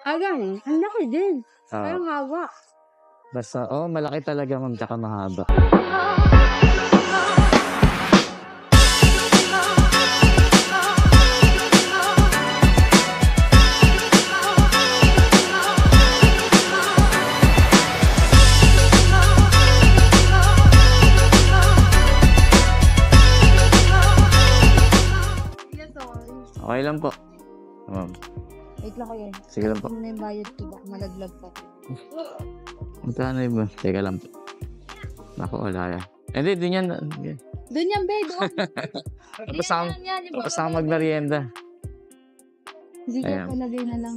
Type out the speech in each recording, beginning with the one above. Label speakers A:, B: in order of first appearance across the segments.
A: Ayan, ang laki din.
B: Ah,
A: Parang haba.
B: basta, malaki talaga ma'am, tsaka mahaba. Okay lang po. Ma'am,
A: Wait lang kayo.
B: sige lang po.
A: Ano na yung bayad ko? Baka malaglag pa.
B: Magkano yun ba? Teka lang po. Ako, wala yan. Hindi, din yan.
A: Doon yan, be. Doon.
B: Tapos ako magmerienda.
A: Sige,
B: Ayan.
A: palagay na lang.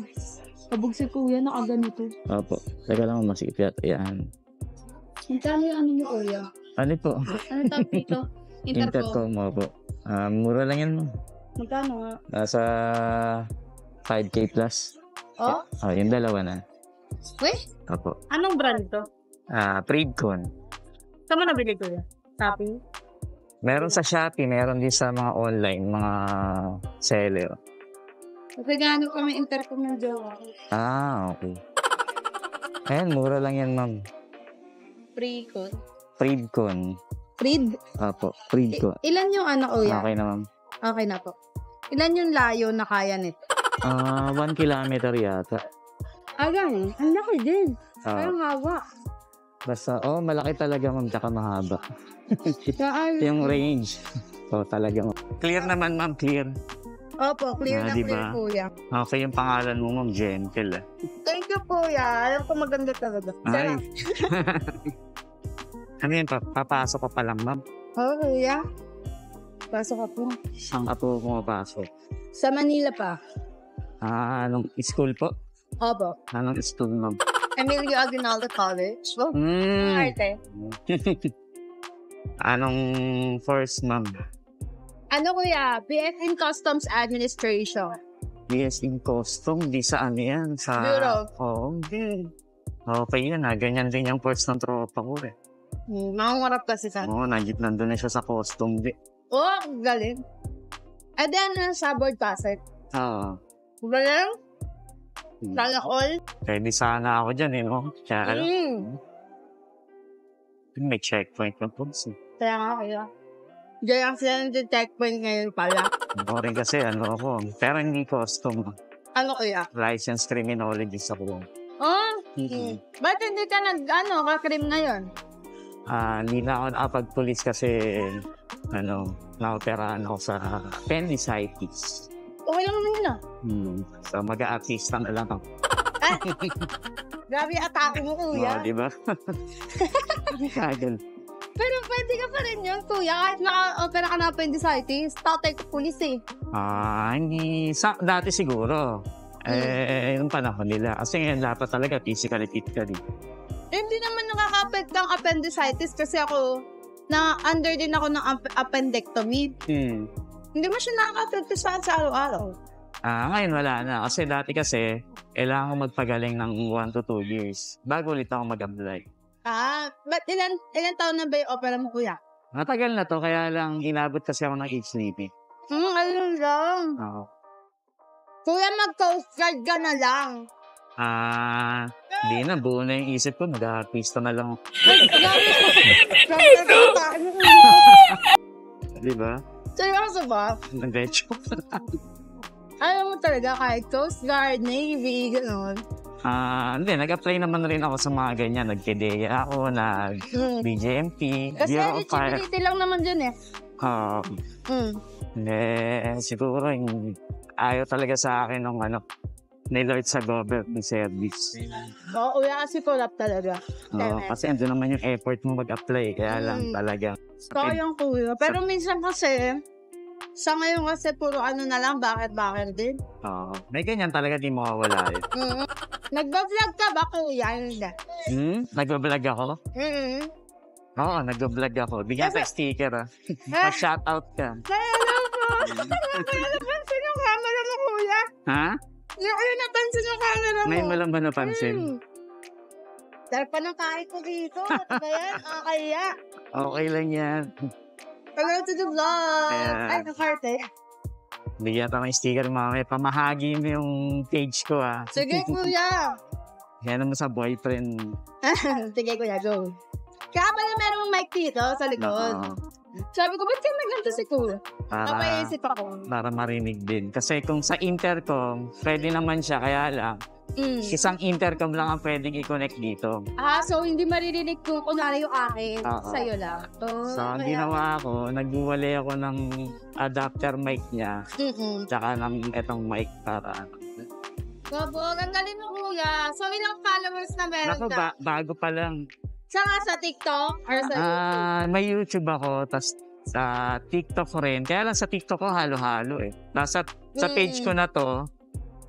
A: Kabog si kuya, nakaganito.
B: Opo. Teka lang, masikip yata. Ayan.
A: Magkano yung ano niyo, kuya?
B: Ano po?
A: Ano tawag dito? Intercom.
B: Intercom, opo. Mura lang yan mo.
A: Magkano nga?
B: Nasa 5K plus.
A: Oh?
B: Yung dalawa na.
A: Weh?
B: Opo.
A: Anong brand to?
B: Pridcon.
A: Saan mo nabili kuya? Shopee?
B: Meron sa Shopee, meron din sa mga online, mga seller.
A: Kasi gano'n kami intercom ng jowa.
B: Okay. Ayan, mura lang yan, ma'am.
A: Pre-con.
B: Pridcon.
A: Prid?
B: Opo, Pridcon.
A: Ilan yung ano, kuya?
B: Okay na, ma'am.
A: Okay na po. Ilan yung layo na kaya nito?
B: 1 kilometer yata.
A: Ayan, ang laki din.
B: Ah,
A: Parang haba.
B: basta, malaki talaga, ma'am, tsaka mahaba.
A: Saan?
B: Yung range. Talaga, ma'am. Clear naman, ma'am, clear.
A: Opo, clear na
B: diba?
A: clear, kuya.
B: Okay yung pangalan mo, ma'am, Gentle.
A: Thank you, kuya. Alam ko maganda talaga.
B: Ay. Ano yun, papasok ka pa lang, ma'am?
A: Oo, kuya. Pasok ka po.
B: Saan ka po pumapasok?
A: Sa Manila pa.
B: Anong school po?
A: Opo.
B: Anong school, ma'am?
A: Emilio Aguinaldo College. Oh,
B: Mm.
A: arte.
B: Anong first, ma'am?
A: Ano, kuya? BF in Customs Administration.
B: BS in Custom, di sa ano yan? Sa...
A: Bureau.
B: Hindi. Okay yan, ganyan din yung first ng tropa ko eh.
A: Nangungarap kasi sa...
B: Nandun na siya sa custom di.
A: Oh, galing. And then, sa board passet. Galing? Sana all?
B: Pwede sana ako dyan eh, no? Kaya may checkpoint na po.
A: Kaya nga kaya. Diyan ang sila ng checkpoint ngayon pala.
B: Ako rin kasi, ako. Pero hindi custom.
A: Ano kaya?
B: Licensed criminologist ako.
A: Oh?
B: Mhm.
A: Ba't hindi ka kakrim ngayon?
B: Hindi na ako nakapag-police kasi, naoperahan ako sa appendicitis.
A: Okay lang naman yun ah.
B: So, mag-a-artista na lang ako.
A: Grabe atake mo, kuya.
B: Di ba? Kagal.
A: Pero pwede ka pa rin yun, kuya. Kahit naka-opera ka na appendicitis, tatay ko pulis eh.
B: Hindi. Dati siguro. Yung panahon nila. Kasi ngayon dapat talaga physically fit ka din.
A: Hindi naman nakaka-affect ng appendicitis kasi ako, under din ako ng appendectomy. Hindi mo siya nakaka-affect sa araw-araw.
B: Ngayon wala na. Kasi dati kasi, kailangan ko magpagaling ng 1 to 2 years bago ulit ako mag-apply.
A: But ilan taon na ba yung opera mo, kuya?
B: Matagal na to, kaya lang inabot kasi ako ng age limit.
A: Ayun lang.
B: Oo.
A: Kuya, mag-coast guard ka na lang.
B: Hindi na. Buo na yung isip ko. Nag-artista na lang. Di ba?
A: Seryoso ba?
B: Nag-retro.
A: Alam mo talaga kahit Coast Guard, Navy, gano'n.
B: Hindi. Nag-apply naman rin ako sa mga ganyan. Nag-PDEA ako, nag-BJMP.
A: Kasi
B: Bureau of Fire.
A: eligibility lang naman dyan eh.
B: Hindi. Siguro ayaw talaga sa akin ng ni-Lord sa government service.
A: Oo, kuya, kasi corrupt talaga.
B: Kasi andun naman yung effort mo mag-apply. Kaya lang talaga.
A: Sayang, kuya. Pero minsan kasi, sa ngayon kasi puro na lang, bakit din.
B: May ganyan talaga di mawawala eh.
A: Nagba-vlog ka ba, kuya? Hindi.
B: Nagbablog ako? Oo, nagbablog ako. Bigyan ka sticker Mag-shoutout ka.
A: Kaya alam mo. Kaya napansin yung camera mo, kuya.
B: Ha?
A: Kaya napansin yung camera mo.
B: May malang ba napansin?
A: Dahil pa ng kahit ko dito. Ano ba yan? Kaya.
B: Okay lang yan.
A: Hello to the vlog.
B: Ayan.
A: Ay, nakarte.
B: Bigyan ka ng sticker mamaya. Pamahagi mo yung page ko,
A: Sige, kuya.
B: Yan naman sa boyfriend.
A: Sige, kuya, go. Kaya pala merong mic dito sa likod. Sabi ko, ba't kayo nagganto si kuya? Napaisip ako.
B: Para marinig din. Kasi kung sa intercom, pwede naman siya, kaya lang, isang intercom lang ang pwedeng i-connect dito.
A: So hindi maririnig ko kunwari yung akin. Sa'yo lang.
B: So, ang ginawa ko, nagbuwalay ako ng adapter mic niya. Tsaka ng etong mic para...
A: Babog, ang galing mo, kuya. So, ilang followers na meron ka?
B: Bago pa lang.
A: Saka sa TikTok? Or sa YouTube?
B: May YouTube ako, tas sa TikTok ko rin. Kaya lang sa TikTok ko, halo-halo eh. Sa page ko na to,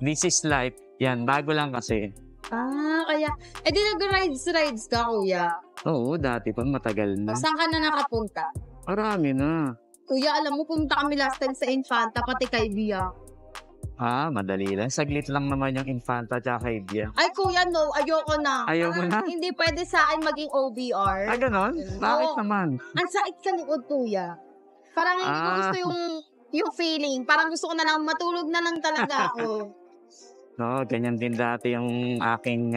B: This is Life. Yan, bago lang kasi.
A: Kaya. Di nag-rides ka, kuya?
B: Oo, dati pa, matagal na.
A: Saan ka na nakapunta?
B: Marami na.
A: Kuya, alam mo, punta kami last time sa Infanta, pati kay Bia.
B: Madali lang. Saglit lang naman yung Infanta tsaka kay Bia.
A: Ay, kuya, no. Ayoko na.
B: Ayaw mo na?
A: Hindi pwede sa akin maging OBR.
B: Ganon? Bakit naman?
A: Ang sakit sa likod, kuya. Parang hindi ko gusto yung feeling. Parang gusto ko na lang, matulog na lang talaga ako.
B: No, ganyan din dati yung aking,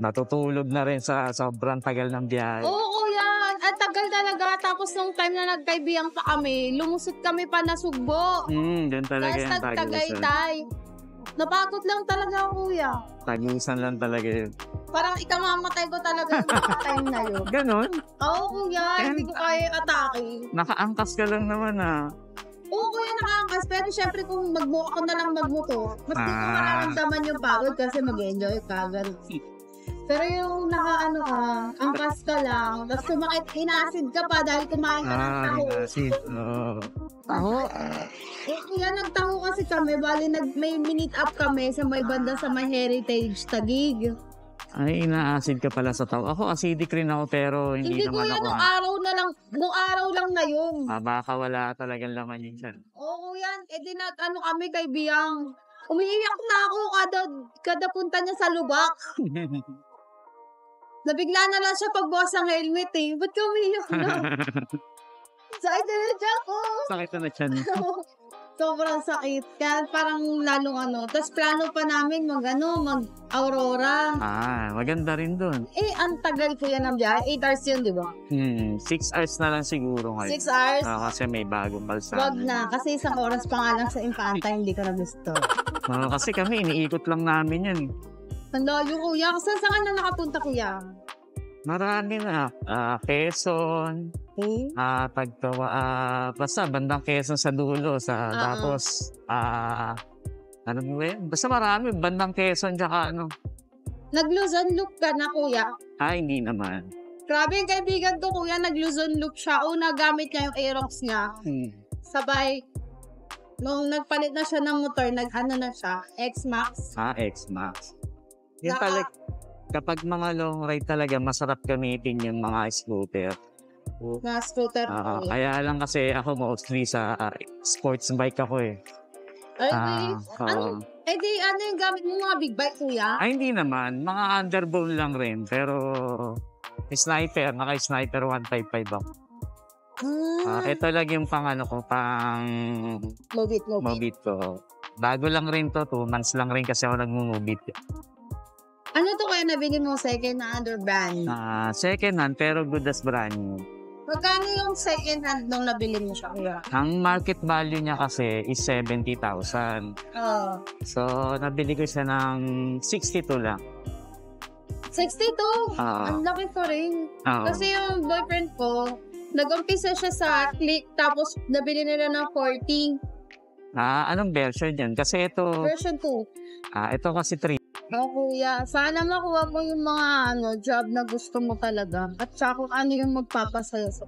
B: natutulog na rin sa sobrang tagal ng biyahe.
A: Oo, kuya. Ang tagal talaga. Tapos nung time na nagkaibiyang pa kami, lumusot kami pa na Sugbo.
B: Doon talaga
A: yung
B: Tagusan.
A: Tagaytay. Napagod lang talaga, kuya.
B: Tagusan lang talaga yun.
A: Parang ikamamatay ko talaga yung mga time na yun.
B: Ganon?
A: Oo, kuya. Hindi ko kaya atake.
B: Nakaangkas ka lang naman
A: Oo, kuya, nakaangkas. Pero syempre kung ako na lang magmotor, mas di ko mararamdaman yung pagod kasi mag-enjoy ka. Pero yung angkas ka lang, tapos inasid ka pa dahil kumain ka ng taho.
B: Inasid. Taho?
A: Kuya, nagtaho kasi kami, bali may meet up kami sa may banda sa may Heritage Taguig.
B: Ay, inaasid ka pala sa tao. Ako, acidic rin ako, pero hindi naman
A: kuya,
B: ako.
A: Nung araw lang na yun.
B: Baka wala talagang laman yun dyan.
A: Oo, yan. Kami kay Biyang. Umiiyak na ako kada punta niya sa lubak. Nabigla na lang siya pagbukas ng helmet eh. Ba't ka umiiyak na? Sakit na dyan ko.
B: Sakit na dyan.
A: Sobrang sakit. Kaya parang lalong Tapos plano pa namin mag-Aurora.
B: Maganda rin dun.
A: Ang tagal ko yan ng biyahe. 8 hours yun, di ba?
B: 6 hours na lang siguro ngayon.
A: 6 hours?
B: Kasi may bagong balsa.
A: Wag na. Kasi 1 oras pa nga lang sa Infanta, hindi ko na gusto.
B: Kasi kami, iniikot lang namin yan.
A: Ang layo, kuya. Saan na nakapunta, kuya?
B: Marami na. Quezon. Basta bandang Quezon sa dulo. Tapos, ano mo yun? Basta marami. Bandang Quezon, tsaka
A: Nag-Luzon look ka na, kuya?
B: Hindi naman.
A: Grabe yung kaibigan ko, kuya. Nag-Luzon look siya. Nagamit niya yung Aerox niya. Sabay, nung nagpalit na siya ng motor, na siya, X-Max.
B: X-Max. Yun talaga, kapag mga long ride talaga, masarap gamitin yung mga scooter.
A: Na scooter.
B: Kaya lang kasi ako mostly sa sports bike ako eh.
A: Ano yung gamit mo, mga big bike, kuya?
B: Hindi naman. Mga underbone lang rin. Pero naka-sniper 155 ako. Ito lang yung pang Mobit ko. Bago lang rin to, 2 months lang rin kasi ako nag-mobit.
A: Ano to kaya nabili mo second hand or brand?
B: Second hand, pero good as brand new.
A: Magkano yung second hand nung nabili mo siya, kuya?
B: Ang market value niya kasi is 70,000. So, nabili ko siya ng 62 lang.
A: 62? Ang laki pa rin. Kasi yung boyfriend ko, nag-umpisa siya sa Click, tapos nabili nila ng 40.
B: Anong version yan? Kasi ito...
A: Version 2.
B: Ito kasi 3.
A: Kuya, sana makuha mo yung mga job na gusto mo talaga. At saka kung ano yung magpapasaya sa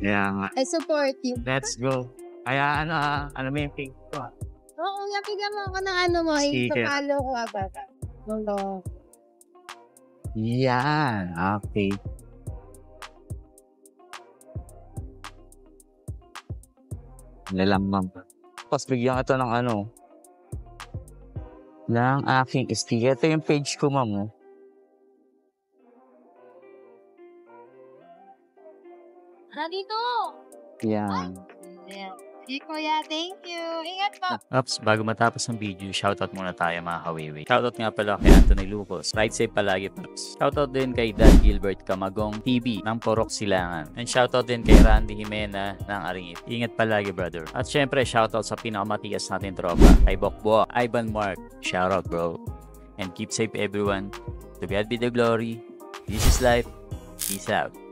B: nga.
A: I support you.
B: Let's go. Kaya ano may pink ko.
A: Oo, bigyan mo ako ng mo. Ipapalo ko agad.
B: Yan. Okay. Lalamang. Tapos bigyan ito ng ng aking sticker. Ito yung page ko, ma'am.
A: Nandito!
B: Yan.
A: Hey, Kuya, thank you. Ingat po.
C: Ops, bago matapos ang video, shoutout muna tayo mga kawiwi. Shoutout nga pala kay Anthony Lucas. Ride safe palagi, Pops. Shoutout din kay Dan Gilbert Camagong TV ng Porok Silangan. And shoutout din kay Randy Jimena ng Aringit. Ingat palagi, brother. At syempre, shoutout sa pinakamatigas natin tropa. Kay Bokbo, Ivan Mark. Shoutout, bro. And keep safe everyone. To God be the glory. This is life. Peace out.